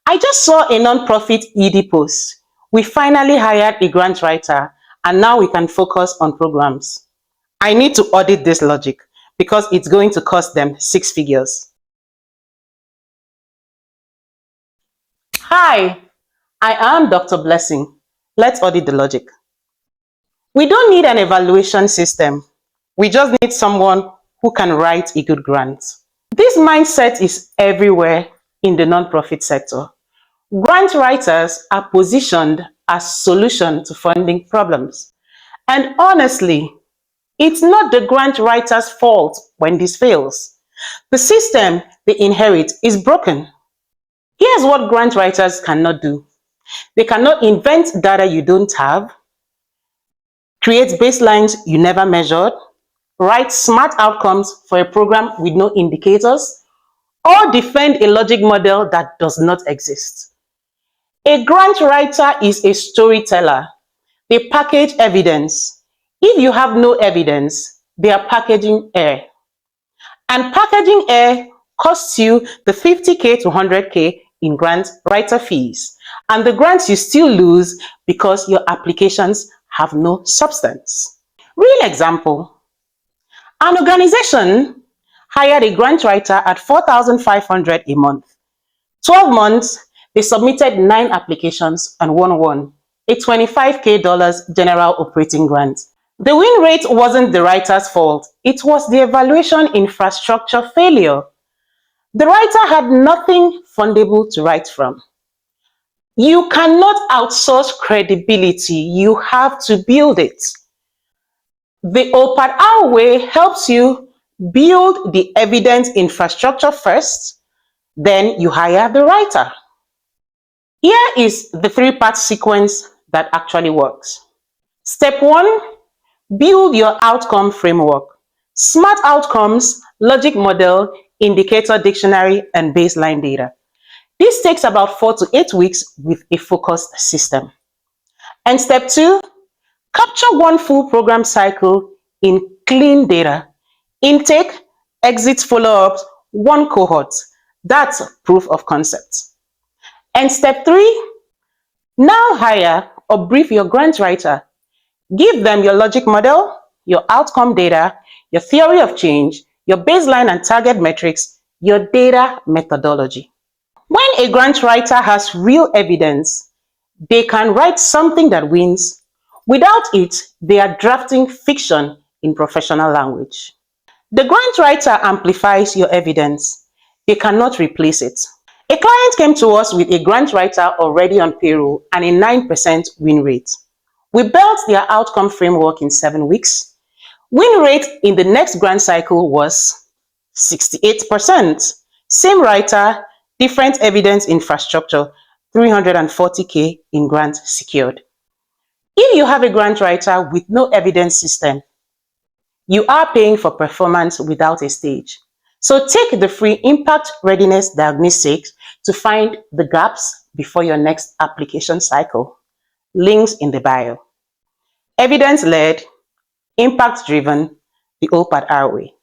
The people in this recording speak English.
I just saw a non-profit ED post. We finally hired a grant writer and now we can focus on programs. I need to audit this logic because it's going to cost them 6 figures. Hi, I am Dr. Blessing. Let's audit the logic. We don't need an evaluation system. We just need someone who can write a good grant. This mindset is everywhere in the nonprofit sector. Grant writers are positioned as solution to funding problems. And honestly, it's not the grant writer's fault when this fails. The system they inherit is broken. Here's what grant writers cannot do. They cannot invent data you don't have, create baselines you never measured, write smart outcomes for a program with no indicators, or defend a logic model that does not exist. A grant writer is a storyteller. They package evidence. If you have no evidence, they are packaging air. And packaging air costs you the 50K to 100K in grant writer fees. And the grants you still lose because your applications have no substance. Real example. An organization hired a grant writer at $4,500 a month. 12 months, they submitted 9 applications and won a $25K general operating grant. The win rate wasn't the writer's fault. It was the evaluation infrastructure failure. The writer had nothing fundable to write from. You cannot outsource credibility. You have to build it. The OLPADR way helps you build the evidence infrastructure first, then you hire the writer. Here is the 3-part sequence that actually works. Step 1, build your outcome framework. SMART outcomes, logic model, indicator dictionary, and baseline data. This takes about 4 to 8 weeks with a focused system. And step 2, capture one full program cycle in clean data. Intake, exit follow-ups, one cohort. That's proof of concept. And step 3, now hire or brief your grant writer. Give them your logic model, your outcome data, your theory of change, your baseline and target metrics, your data methodology. When a grant writer has real evidence, they can write something that wins. Without it, they are drafting fiction in professional language. The grant writer amplifies your evidence. They cannot replace it. A client came to us with a grant writer already on payroll and a 9% win rate. We built their outcome framework in 7 weeks. Win rate in the next grant cycle was 68%. Same writer, different evidence infrastructure, 340K in grant secured. If you have a grant writer with no evidence system, you are paying for performance without a stage. So take the free impact readiness diagnostics to find the gaps before your next application cycle. Links in the bio. Evidence-led, impact-driven, the OLPADR way.